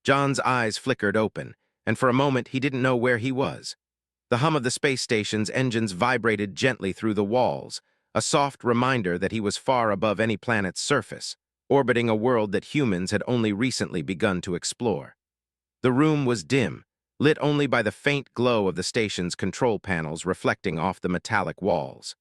John's eyes flickered open, and for a moment he didn't know where he was. The hum of the space station's engines vibrated gently through the walls, a soft reminder that he was far above any planet's surface, orbiting a world that humans had only recently begun to explore. The room was dim, lit only by the faint glow of the station's control panels reflecting off the metallic walls.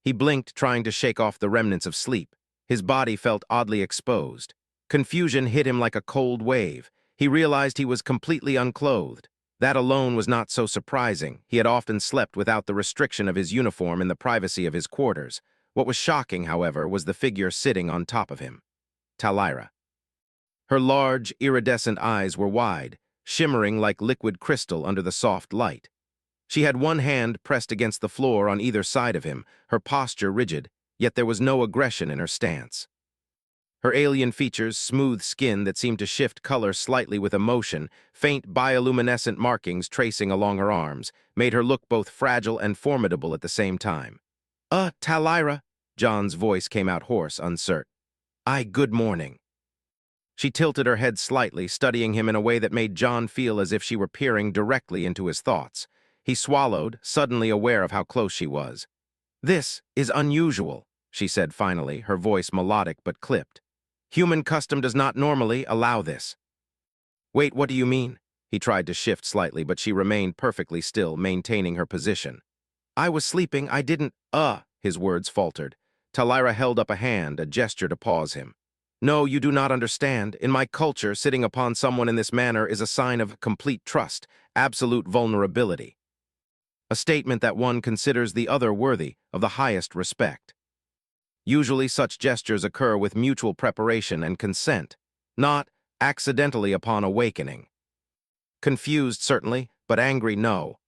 He blinked, trying to shake off the remnants of sleep. His body felt oddly exposed. Confusion hit him like a cold wave. He realized he was completely unclothed. That alone was not so surprising. He had often slept without the restriction of his uniform in the privacy of his quarters. What was shocking, however, was the figure sitting on top of him. Talira. Her large, iridescent eyes were wide, shimmering like liquid crystal under the soft light. She had one hand pressed against the floor on either side of him, her posture rigid, yet there was no aggression in her stance. Her alien features, smooth skin that seemed to shift color slightly with emotion, faint bioluminescent markings tracing along her arms, made her look both fragile and formidable at the same time. Talira," John's voice came out hoarse, uncertain. Good morning." She tilted her head slightly, studying him in a way that made John feel as if she were peering directly into his thoughts. He swallowed, suddenly aware of how close she was. "This is unusual," she said finally, her voice melodic but clipped. "Human custom does not normally allow this." "Wait, what do you mean?" He tried to shift slightly, but she remained perfectly still, maintaining her position. "I was sleeping, I didn't, his words faltered. Talira held up a hand, a gesture to pause him. "No, you do not understand. In my culture, sitting upon someone in this manner is a sign of complete trust, absolute vulnerability. A statement that one considers the other worthy of the highest respect. Usually such gestures occur with mutual preparation and consent, not accidentally upon awakening. Confused, certainly, but angry, no.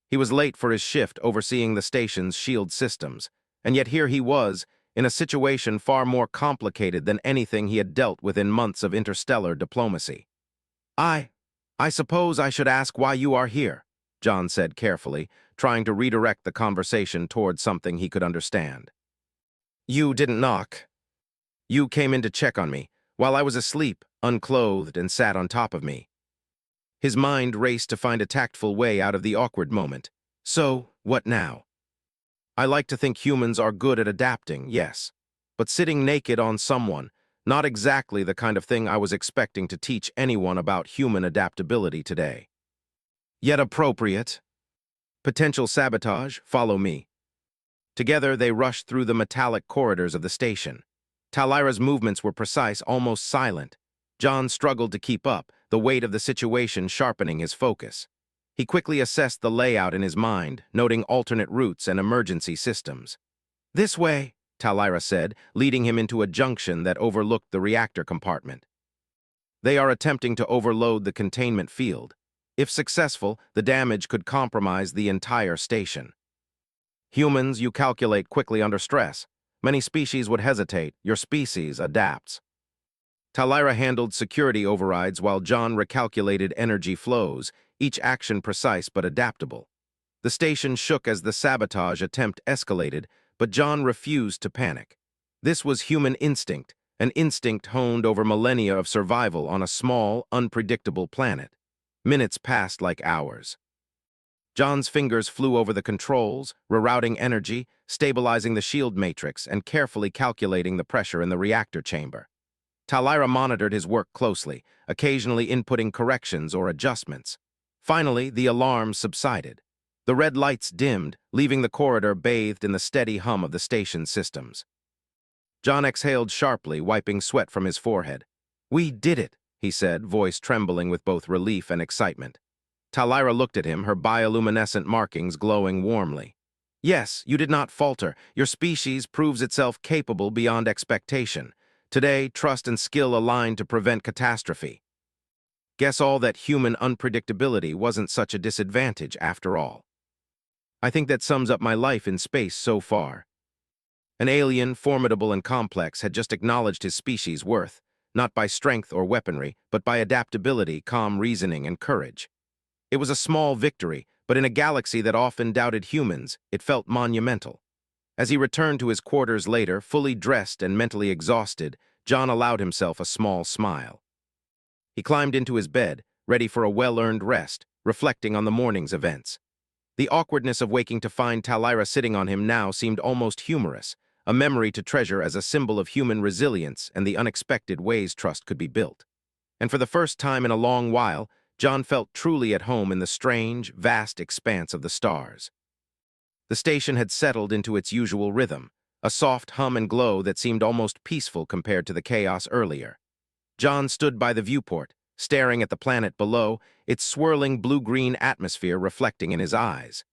He was late for his shift overseeing the station's shield systems, and yet here he was, in a situation far more complicated than anything he had dealt with in months of interstellar diplomacy. I suppose I should ask why you are here," John said carefully, trying to redirect the conversation towards something he could understand. "You didn't knock. You came in to check on me, while I was asleep, unclothed, and sat on top of me." His mind raced to find a tactful way out of the awkward moment. "So, what now?" "I like to think humans are good at adapting, yes. But sitting naked on someone, not exactly the kind of thing I was expecting to teach anyone about human adaptability today. Yet appropriate. Potential sabotage, follow me." Together, they rushed through the metallic corridors of the station. Talira's movements were precise, almost silent. John struggled to keep up, the weight of the situation sharpening his focus. He quickly assessed the layout in his mind, noting alternate routes and emergency systems. "This way," Talira said, leading him into a junction that overlooked the reactor compartment. "They are attempting to overload the containment field. If successful, the damage could compromise the entire station. Humans, you calculate quickly under stress. Many species would hesitate. Your species adapts." Talira handled security overrides while John recalculated energy flows, each action precise but adaptable. The station shook as the sabotage attempt escalated, but John refused to panic. This was human instinct, an instinct honed over millennia of survival on a small, unpredictable planet. Minutes passed like hours. John's fingers flew over the controls, rerouting energy, stabilizing the shield matrix, and carefully calculating the pressure in the reactor chamber. Talira monitored his work closely, occasionally inputting corrections or adjustments. Finally, the alarms subsided. The red lights dimmed, leaving the corridor bathed in the steady hum of the station's systems. John exhaled sharply, wiping sweat from his forehead. "We did it," he said, voice trembling with both relief and excitement. Talira looked at him, her bioluminescent markings glowing warmly. "Yes, you did not falter. Your species proves itself capable beyond expectation. Today, trust and skill aligned to prevent catastrophe. Guess all that human unpredictability wasn't such a disadvantage after all. I think that sums up my life in space so far." An alien, formidable and complex, had just acknowledged his species' worth, not by strength or weaponry, but by adaptability, calm reasoning, and courage. It was a small victory, but in a galaxy that often doubted humans, it felt monumental. As he returned to his quarters later, fully dressed and mentally exhausted, John allowed himself a small smile. He climbed into his bed, ready for a well-earned rest, reflecting on the morning's events. The awkwardness of waking to find Talira sitting on him now seemed almost humorous, a memory to treasure as a symbol of human resilience and the unexpected ways trust could be built. And for the first time in a long while, John felt truly at home in the strange, vast expanse of the stars. The station had settled into its usual rhythm, a soft hum and glow that seemed almost peaceful compared to the chaos earlier. John stood by the viewport, staring at the planet below, its swirling blue-green atmosphere reflecting in his eyes.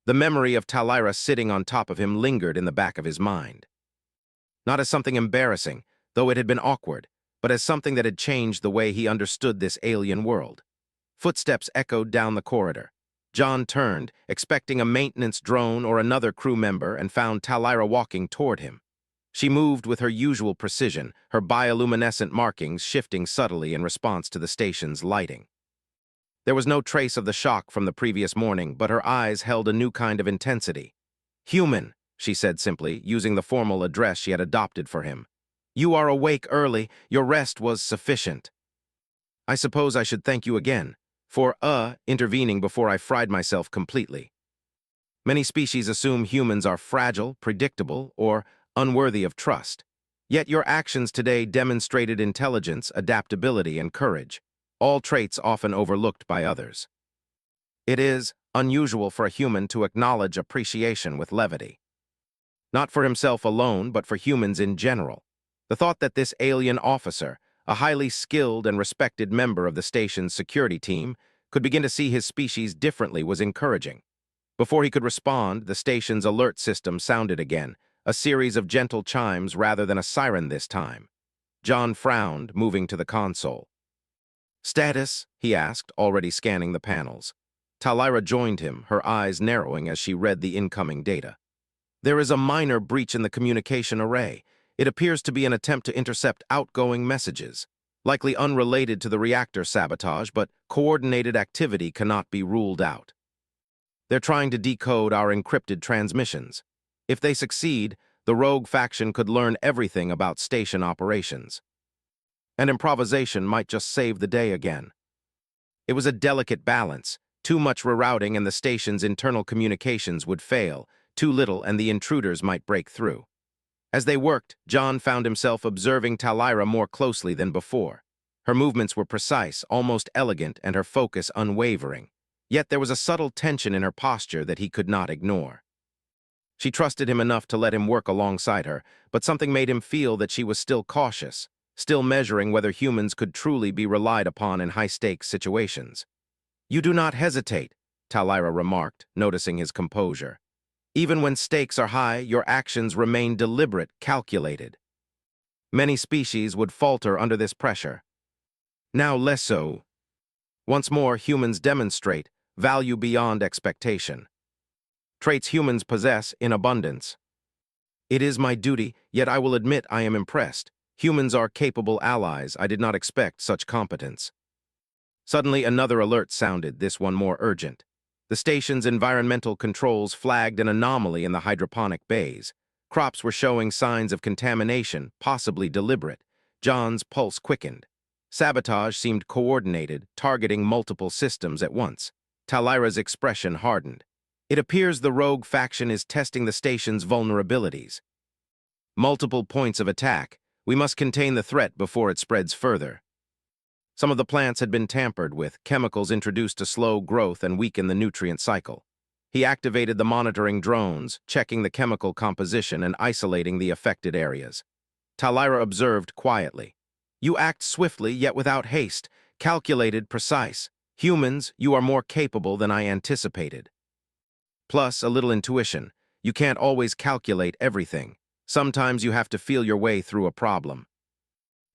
The memory of Talira sitting on top of him lingered in the back of his mind. Not as something embarrassing, though it had been awkward, but as something that had changed the way he understood this alien world. Footsteps echoed down the corridor. John turned, expecting a maintenance drone or another crew member, and found Talira walking toward him. She moved with her usual precision, her bioluminescent markings shifting subtly in response to the station's lighting. There was no trace of the shock from the previous morning, but her eyes held a new kind of intensity. "Human," she said simply, using the formal address she had adopted for him. "You are awake early. Your rest was sufficient. I suppose I should thank you again for, intervening before I fried myself completely. Many species assume humans are fragile, predictable, or unworthy of trust. Yet your actions today demonstrated intelligence, adaptability, and courage, all traits often overlooked by others. It is unusual for a human to acknowledge appreciation with levity. Not for himself alone, but for humans in general. The thought that this alien officer, a highly skilled and respected member of the station's security team, could begin to see his species differently was encouraging. Before he could respond, the station's alert system sounded again, a series of gentle chimes rather than a siren this time. John frowned, moving to the console. "Status?" he asked, already scanning the panels. Talira joined him, her eyes narrowing as she read the incoming data. "There is a minor breach in the communication array. It appears to be an attempt to intercept outgoing messages. Likely unrelated to the reactor sabotage, but coordinated activity cannot be ruled out. They're trying to decode our encrypted transmissions. If they succeed, the rogue faction could learn everything about station operations. And improvisation might just save the day again." It was a delicate balance. Too much rerouting and the station's internal communications would fail. Too little and the intruders might break through. As they worked, John found himself observing Talira more closely than before. Her movements were precise, almost elegant, and her focus unwavering. Yet there was a subtle tension in her posture that he could not ignore. She trusted him enough to let him work alongside her, but something made him feel that she was still cautious, still measuring whether humans could truly be relied upon in high-stakes situations. "You do not hesitate," Talira remarked, noticing his composure. "Even when stakes are high, your actions remain deliberate, calculated. Many species would falter under this pressure. Now less so. Once more, humans demonstrate value beyond expectation. Traits humans possess in abundance. It is my duty, yet I will admit I am impressed. Humans are capable allies. I did not expect such competence." Suddenly, another alert sounded, this one more urgent. The station's environmental controls flagged an anomaly in the hydroponic bays. Crops were showing signs of contamination, possibly deliberate. John's pulse quickened. Sabotage seemed coordinated, targeting multiple systems at once. Talira's expression hardened. "It appears the rogue faction is testing the station's vulnerabilities. Multiple points of attack. We must contain the threat before it spreads further." Some of the plants had been tampered with, chemicals introduced to slow growth and weaken the nutrient cycle. He activated the monitoring drones, checking the chemical composition and isolating the affected areas. Talira observed quietly. "You act swiftly, yet without haste, calculated, precise. Humans, you are more capable than I anticipated. Plus, a little intuition. You can't always calculate everything. Sometimes you have to feel your way through a problem."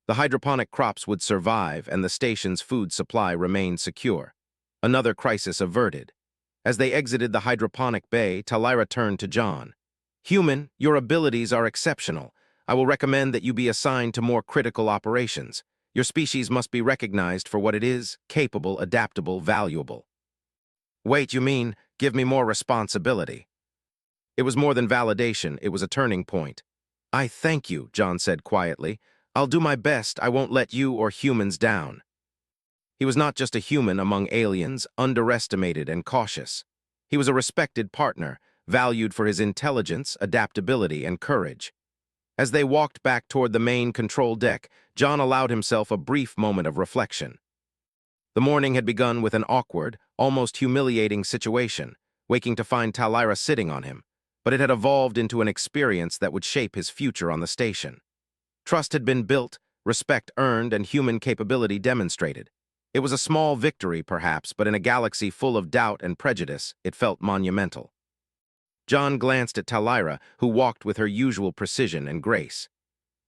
The hydroponic crops would survive and the station's food supply remain secure. Another crisis averted. As they exited the hydroponic bay, Talira turned to John. "Human, your abilities are exceptional. I will recommend that you be assigned to more critical operations. Your species must be recognized for what it is: capable, adaptable, valuable." "Wait, you mean, give me more responsibility?" It was more than validation, it was a turning point. "I thank you," John said quietly. "I'll do my best. I won't let you or humans down." He was not just a human among aliens, underestimated and cautious. He was a respected partner, valued for his intelligence, adaptability, and courage. As they walked back toward the main control deck, John allowed himself a brief moment of reflection. The morning had begun with an awkward, almost humiliating situation, waking to find Talira sitting on him, but it had evolved into an experience that would shape his future on the station. Trust had been built, respect earned, and human capability demonstrated. It was a small victory, perhaps, but in a galaxy full of doubt and prejudice, it felt monumental. John glanced at Talira, who walked with her usual precision and grace.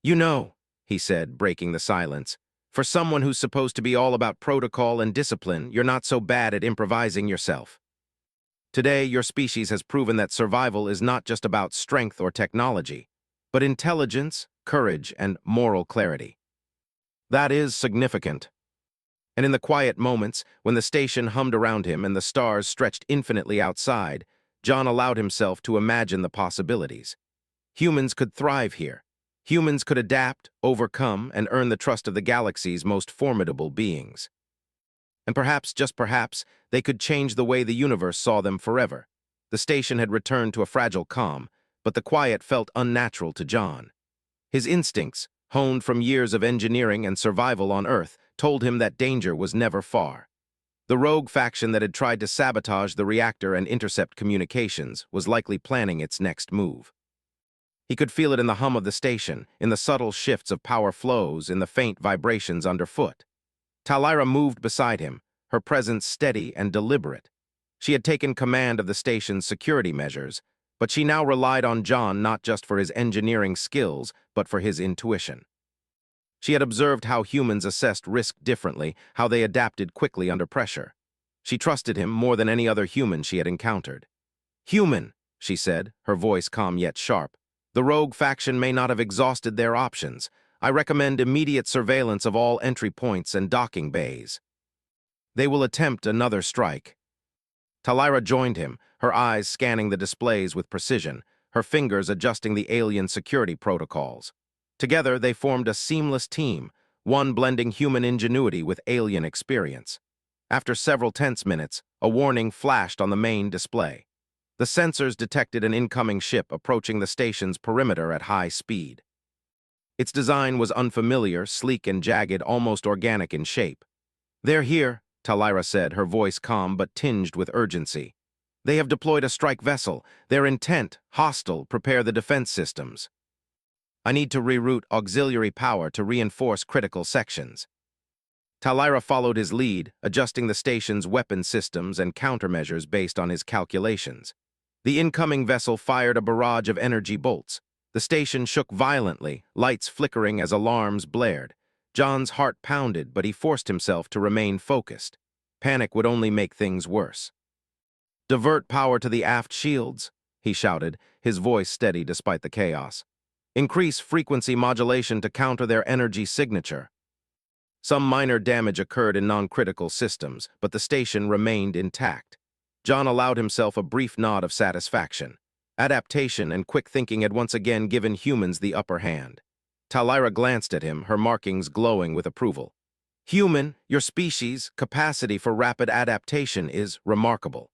"You know," he said, breaking the silence, "for someone who's supposed to be all about protocol and discipline, you're not so bad at improvising yourself. Today, your species has proven that survival is not just about strength or technology, but intelligence, courage, and moral clarity. That is significant." And in the quiet moments, when the station hummed around him and the stars stretched infinitely outside, John allowed himself to imagine the possibilities. Humans could thrive here. Humans could adapt, overcome, and earn the trust of the galaxy's most formidable beings. And perhaps, just perhaps, they could change the way the universe saw them forever. The station had returned to a fragile calm, but the quiet felt unnatural to John. His instincts, honed from years of engineering and survival on Earth, told him that danger was never far. The rogue faction that had tried to sabotage the reactor and intercept communications was likely planning its next move. He could feel it in the hum of the station, in the subtle shifts of power flows, in the faint vibrations underfoot. Talira moved beside him, her presence steady and deliberate. She had taken command of the station's security measures, but she now relied on John not just for his engineering skills, but for his intuition. She had observed how humans assessed risk differently, how they adapted quickly under pressure. She trusted him more than any other human she had encountered. "Human," she said, her voice calm yet sharp. "The rogue faction may not have exhausted their options. I recommend immediate surveillance of all entry points and docking bays. They will attempt another strike." Talira joined him, her eyes scanning the displays with precision, her fingers adjusting the alien security protocols. Together, they formed a seamless team, one blending human ingenuity with alien experience. After several tense minutes, a warning flashed on the main display. The sensors detected an incoming ship approaching the station's perimeter at high speed. Its design was unfamiliar, sleek and jagged, almost organic in shape. "They're here," Talira said, her voice calm but tinged with urgency. "They have deployed a strike vessel. Their intent, hostile, prepare the defense systems. I need to reroute auxiliary power to reinforce critical sections." Talira followed his lead, adjusting the station's weapon systems and countermeasures based on his calculations. The incoming vessel fired a barrage of energy bolts. The station shook violently, lights flickering as alarms blared. John's heart pounded, but he forced himself to remain focused. Panic would only make things worse. "Divert power to the aft shields," he shouted, his voice steady despite the chaos. "Increase frequency modulation to counter their energy signature." Some minor damage occurred in non-critical systems, but the station remained intact. John allowed himself a brief nod of satisfaction. Adaptation and quick thinking had once again given humans the upper hand. Talira glanced at him, her markings glowing with approval. "Human, your species' capacity for rapid adaptation is remarkable.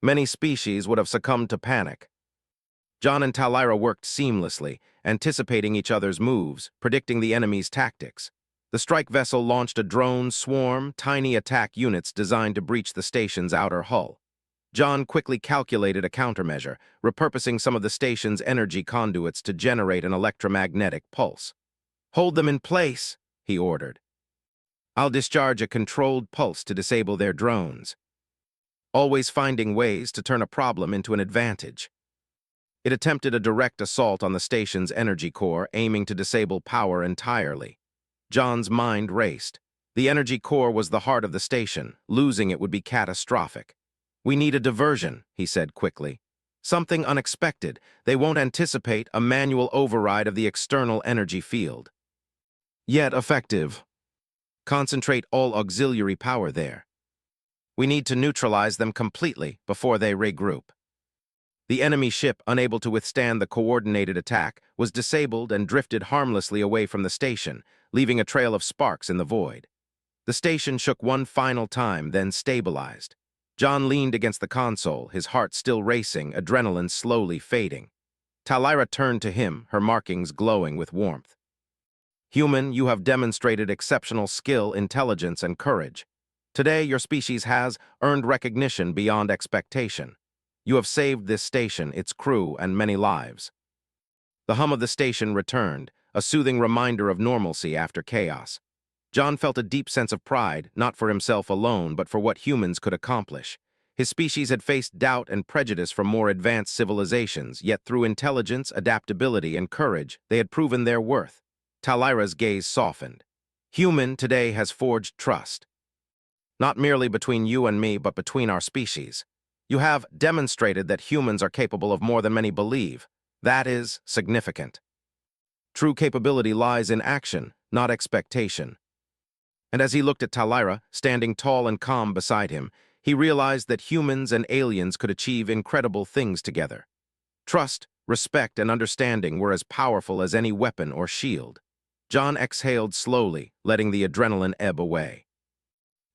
Many species would have succumbed to panic." John and Talira worked seamlessly, anticipating each other's moves, predicting the enemy's tactics. The strike vessel launched a drone swarm, tiny attack units designed to breach the station's outer hull. John quickly calculated a countermeasure, repurposing some of the station's energy conduits to generate an electromagnetic pulse. "Hold them in place," he ordered. "I'll discharge a controlled pulse to disable their drones." Always finding ways to turn a problem into an advantage. It attempted a direct assault on the station's energy core, aiming to disable power entirely. John's mind raced. The energy core was the heart of the station. Losing it would be catastrophic. "We need a diversion," he said quickly. "Something unexpected. They won't anticipate a manual override of the external energy field. Yet effective. Concentrate all auxiliary power there. We need to neutralize them completely before they regroup." The enemy ship, unable to withstand the coordinated attack, was disabled and drifted harmlessly away from the station, leaving a trail of sparks in the void. The station shook one final time, then stabilized. John leaned against the console, his heart still racing, adrenaline slowly fading. Talira turned to him, her markings glowing with warmth. Human, you have demonstrated exceptional skill, intelligence, and courage. Today, your species has earned recognition beyond expectation. You have saved this station, its crew, and many lives. The hum of the station returned, a soothing reminder of normalcy after chaos. John felt a deep sense of pride, not for himself alone, but for what humans could accomplish. His species had faced doubt and prejudice from more advanced civilizations, yet through intelligence, adaptability, and courage, they had proven their worth. Talira's gaze softened. Human today has forged trust. Not merely between you and me, but between our species. You have demonstrated that humans are capable of more than many believe. That is significant. True capability lies in action, not expectation. And as he looked at Talira, standing tall and calm beside him, he realized that humans and aliens could achieve incredible things together. Trust, respect, and understanding were as powerful as any weapon or shield. John exhaled slowly, letting the adrenaline ebb away.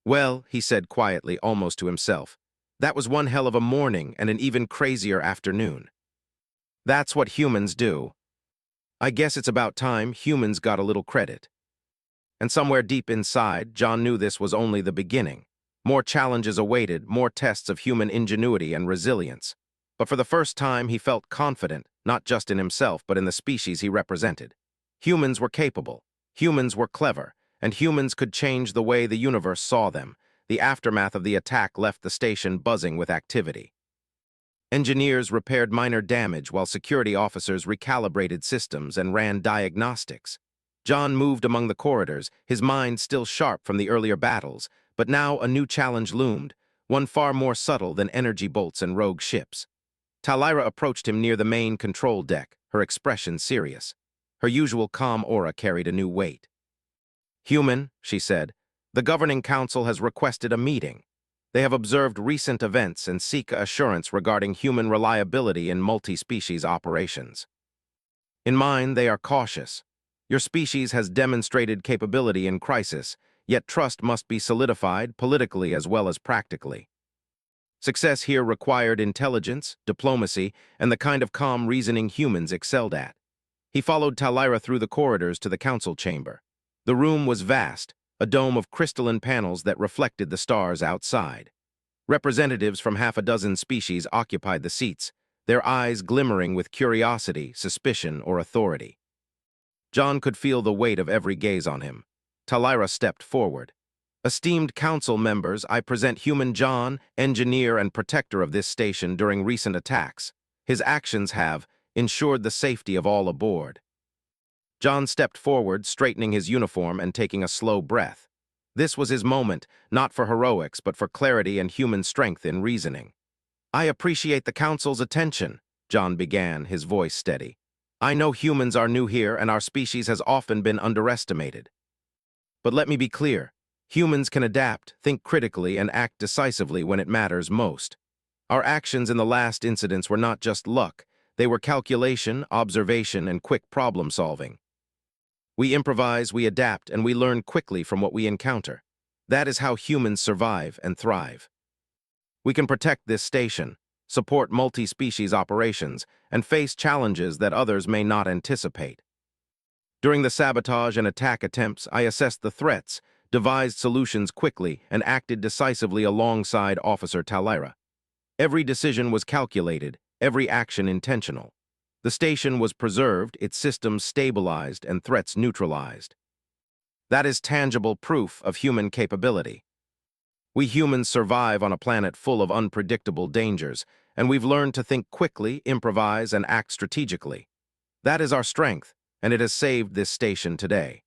Well, he said quietly, almost to himself, that was one hell of a morning and an even crazier afternoon. That's what humans do. I guess it's about time humans got a little credit. And somewhere deep inside, John knew this was only the beginning. More challenges awaited, more tests of human ingenuity and resilience. But for the first time, he felt confident, not just in himself, but in the species he represented. Humans were capable, humans were clever, and humans could change the way the universe saw them. The aftermath of the attack left the station buzzing with activity. Engineers repaired minor damage while security officers recalibrated systems and ran diagnostics. John moved among the corridors, his mind still sharp from the earlier battles, but now a new challenge loomed, one far more subtle than energy bolts and rogue ships. Talira approached him near the main control deck, her expression serious. Her usual calm aura carried a new weight. Human, she said, the Governing Council has requested a meeting. They have observed recent events and seek assurance regarding human reliability in multi-species operations. In mine, they are cautious. Your species has demonstrated capability in crisis, yet trust must be solidified politically as well as practically. Success here required intelligence, diplomacy, and the kind of calm reasoning humans excelled at. He followed Talira through the corridors to the council chamber. The room was vast, a dome of crystalline panels that reflected the stars outside. Representatives from half a dozen species occupied the seats, their eyes glimmering with curiosity, suspicion, or authority. John could feel the weight of every gaze on him. Talira stepped forward. Esteemed council members, I present Human John, engineer and protector of this station during recent attacks. His actions have ensured the safety of all aboard. John stepped forward, straightening his uniform and taking a slow breath. This was his moment, not for heroics, but for clarity and human strength in reasoning. I appreciate the council's attention, John began, his voice steady. I know humans are new here and our species has often been underestimated. But let me be clear. Humans can adapt, think critically, and act decisively when it matters most. Our actions in the last incidents were not just luck. They were calculation, observation, and quick problem-solving. We improvise, we adapt, and we learn quickly from what we encounter. That is how humans survive and thrive. We can protect this station, support multi-species operations, and face challenges that others may not anticipate. During the sabotage and attack attempts, I assessed the threats, devised solutions quickly, and acted decisively alongside Officer Talira. Every decision was calculated, every action intentional. The station was preserved, its systems stabilized, and threats neutralized. That is tangible proof of human capability. We humans survive on a planet full of unpredictable dangers, and we've learned to think quickly, improvise, and act strategically. That is our strength, and it has saved this station today.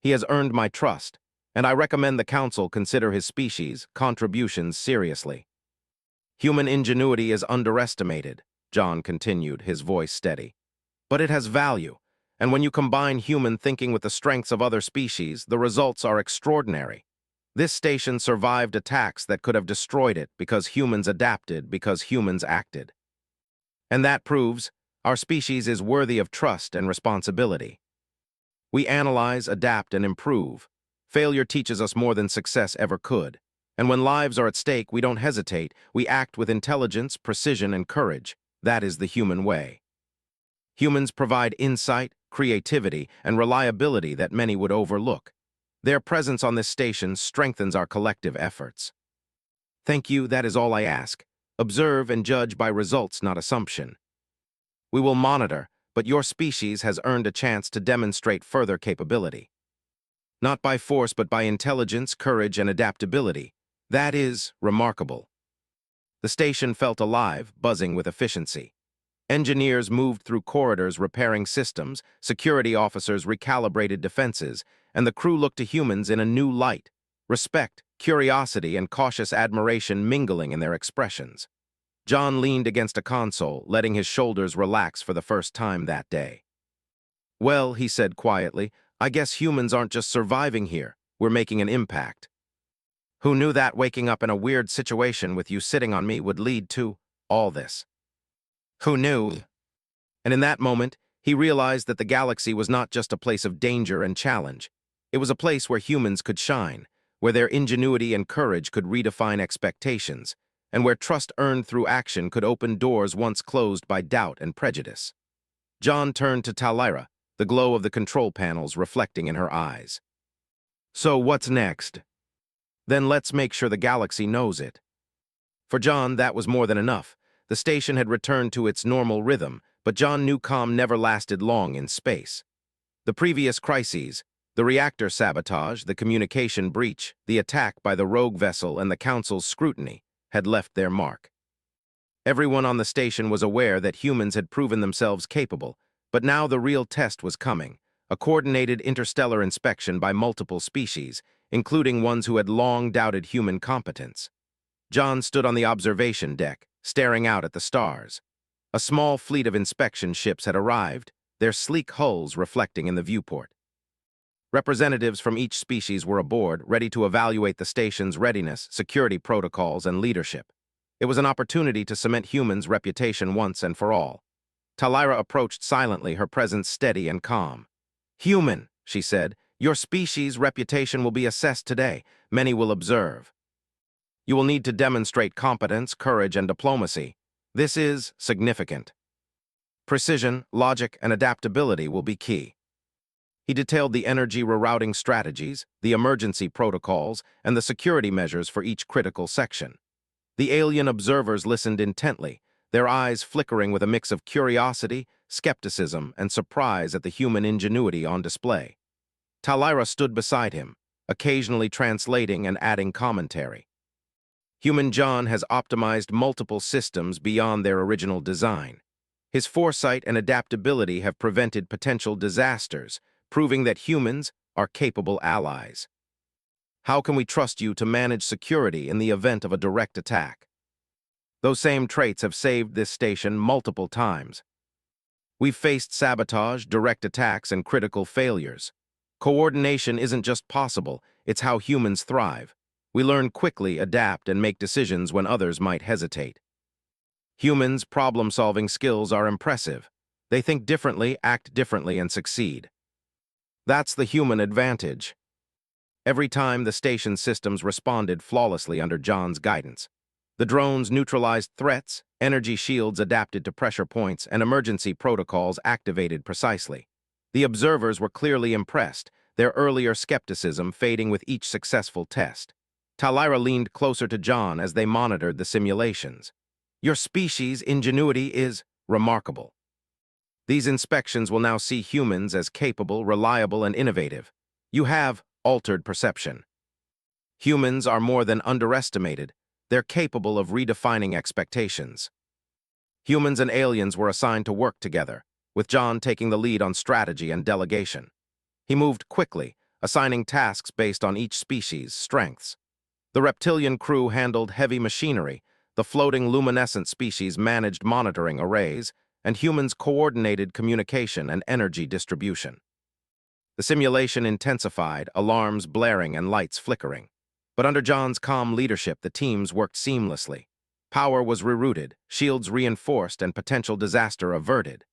He has earned my trust, and I recommend the Council consider his species' contributions seriously. Human ingenuity is underestimated, John continued, his voice steady. But it has value, and when you combine human thinking with the strengths of other species, the results are extraordinary. This station survived attacks that could have destroyed it because humans adapted, because humans acted. And that proves our species is worthy of trust and responsibility. We analyze, adapt, and improve. Failure teaches us more than success ever could. And when lives are at stake, we don't hesitate. We act with intelligence, precision, and courage. That is the human way. Humans provide insight, creativity, and reliability that many would overlook. Their presence on this station strengthens our collective efforts. Thank you, that is all I ask. Observe and judge by results, not assumption. We will monitor, but your species has earned a chance to demonstrate further capability. Not by force, but by intelligence, courage, and adaptability. That is remarkable. The station felt alive, buzzing with efficiency. Engineers moved through corridors repairing systems, security officers recalibrated defenses, and the crew looked to humans in a new light. Respect, curiosity, and cautious admiration mingling in their expressions. John leaned against a console, letting his shoulders relax for the first time that day. Well, he said quietly, I guess humans aren't just surviving here, we're making an impact. Who knew that waking up in a weird situation with you sitting on me would lead to all this? Who knew? And in that moment, he realized that the galaxy was not just a place of danger and challenge. It was a place where humans could shine, where their ingenuity and courage could redefine expectations, and where trust earned through action could open doors once closed by doubt and prejudice. John turned to Talira, the glow of the control panels reflecting in her eyes. So what's next? Then let's make sure the galaxy knows it. For John, that was more than enough. The station had returned to its normal rhythm, but John knew calm never lasted long in space. The previous crises, the reactor sabotage, the communication breach, the attack by the rogue vessel, and the Council's scrutiny, had left their mark. Everyone on the station was aware that humans had proven themselves capable, but now the real test was coming, a coordinated interstellar inspection by multiple species, including ones who had long doubted human competence. John stood on the observation deck, staring out at the stars. A small fleet of inspection ships had arrived, their sleek hulls reflecting in the viewport. Representatives from each species were aboard, ready to evaluate the station's readiness, security protocols, and leadership. It was an opportunity to cement humans' reputation once and for all. Talira approached silently, her presence steady and calm. Human, she said, your species' reputation will be assessed today. Many will observe. You will need to demonstrate competence, courage, and diplomacy. This is significant. Precision, logic, and adaptability will be key. He detailed the energy rerouting strategies, the emergency protocols, and the security measures for each critical section. The alien observers listened intently, their eyes flickering with a mix of curiosity, skepticism, and surprise at the human ingenuity on display. Talira stood beside him, occasionally translating and adding commentary. Human John has optimized multiple systems beyond their original design. His foresight and adaptability have prevented potential disasters, proving that humans are capable allies. How can we trust you to manage security in the event of a direct attack? Those same traits have saved this station multiple times. We've faced sabotage, direct attacks, and critical failures. Coordination isn't just possible, it's how humans thrive. We learn quickly, adapt, and make decisions when others might hesitate. Humans' problem-solving skills are impressive. They think differently, act differently, and succeed. That's the human advantage. Every time the station systems responded flawlessly under John's guidance. The drones neutralized threats, energy shields adapted to pressure points, and emergency protocols activated precisely. The observers were clearly impressed, their earlier skepticism fading with each successful test. Talira leaned closer to John as they monitored the simulations. Your species' ingenuity is remarkable. These inspections will now see humans as capable, reliable, and innovative. You have altered perception. Humans are more than underestimated. They're capable of redefining expectations. Humans and aliens were assigned to work together, with John taking the lead on strategy and delegation. He moved quickly, assigning tasks based on each species' strengths. The reptilian crew handled heavy machinery, the floating luminescent species managed monitoring arrays, and humans coordinated communication and energy distribution. The simulation intensified, alarms blaring and lights flickering. But under John's calm leadership, the teams worked seamlessly. Power was rerouted, shields reinforced, and potential disaster averted.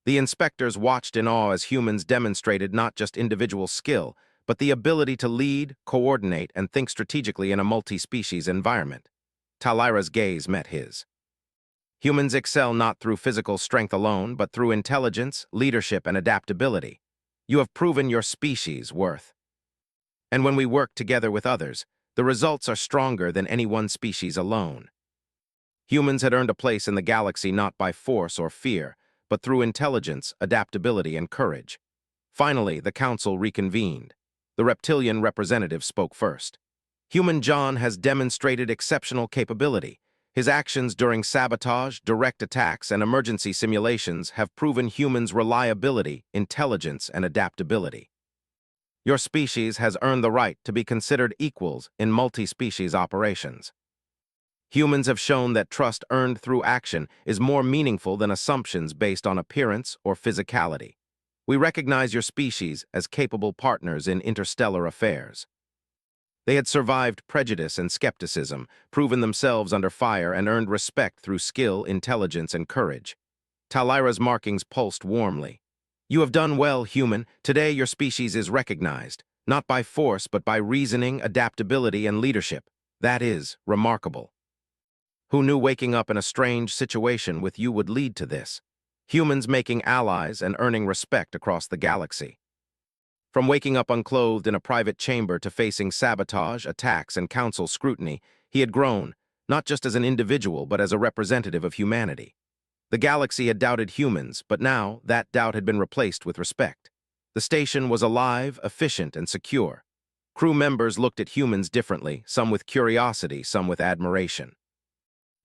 The inspectors watched in awe as humans demonstrated not just individual skill, but the ability to lead, coordinate, and think strategically in a multi-species environment. Talira's gaze met his. Humans excel not through physical strength alone, but through intelligence, leadership, and adaptability. You have proven your species' worth. And when we work together with others, the results are stronger than any one species alone. Humans had earned a place in the galaxy not by force or fear, but through intelligence, adaptability, and courage. Finally, the council reconvened. The reptilian representative spoke first. Human John has demonstrated exceptional capability. His actions during sabotage, direct attacks, and emergency simulations have proven humans' reliability, intelligence, and adaptability. Your species has earned the right to be considered equals in multi-species operations. Humans have shown that trust earned through action is more meaningful than assumptions based on appearance or physicality. We recognize your species as capable partners in interstellar affairs. They had survived prejudice and skepticism, proven themselves under fire, and earned respect through skill, intelligence, and courage. Talira's markings pulsed warmly. You have done well, human. Today your species is recognized, not by force, but by reasoning, adaptability, and leadership. That is remarkable. Who knew waking up in a strange situation with you would lead to this? Humans making allies and earning respect across the galaxy. From waking up unclothed in a private chamber to facing sabotage, attacks, and council scrutiny, he had grown, not just as an individual, but as a representative of humanity. The galaxy had doubted humans, but now that doubt had been replaced with respect. The station was alive, efficient, and secure. Crew members looked at humans differently, some with curiosity, some with admiration.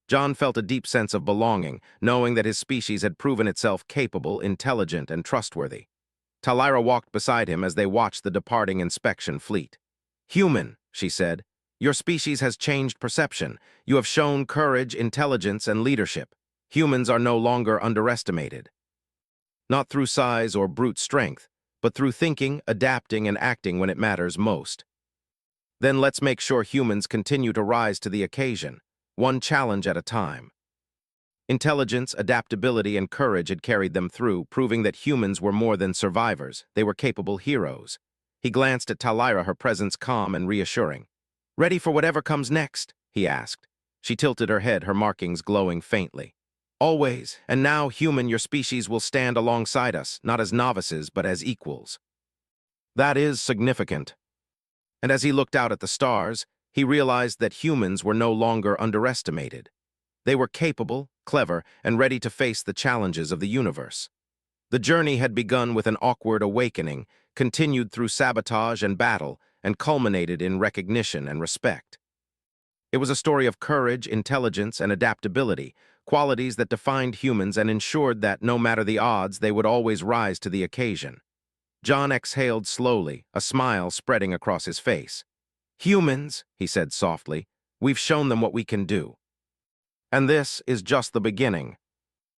John felt a deep sense of belonging, knowing that his species had proven itself capable, intelligent, and trustworthy. Talira walked beside him as they watched the departing inspection fleet. "Human," she said, "your species has changed perception. You have shown courage, intelligence, and leadership. Humans are no longer underestimated. Not through size or brute strength, but through thinking, adapting, and acting when it matters most. Then let's make sure humans continue to rise to the occasion, one challenge at a time." Intelligence, adaptability, and courage had carried them through, proving that humans were more than survivors. They were capable heroes. He glanced at Talira, her presence calm and reassuring. "Ready for whatever comes next?" he asked. She tilted her head, her markings glowing faintly. "Always, and now, human, your species will stand alongside us, not as novices, but as equals." That is significant. And as he looked out at the stars, he realized that humans were no longer underestimated. They were capable, clever, and ready to face the challenges of the universe. The journey had begun with an awkward awakening, continued through sabotage and battle, and culminated in recognition and respect. It was a story of courage, intelligence, and adaptability, qualities that defined humans and ensured that, no matter the odds, they would always rise to the occasion. John exhaled slowly, a smile spreading across his face. "Humans," he said softly, "we've shown them what we can do. And this is just the beginning."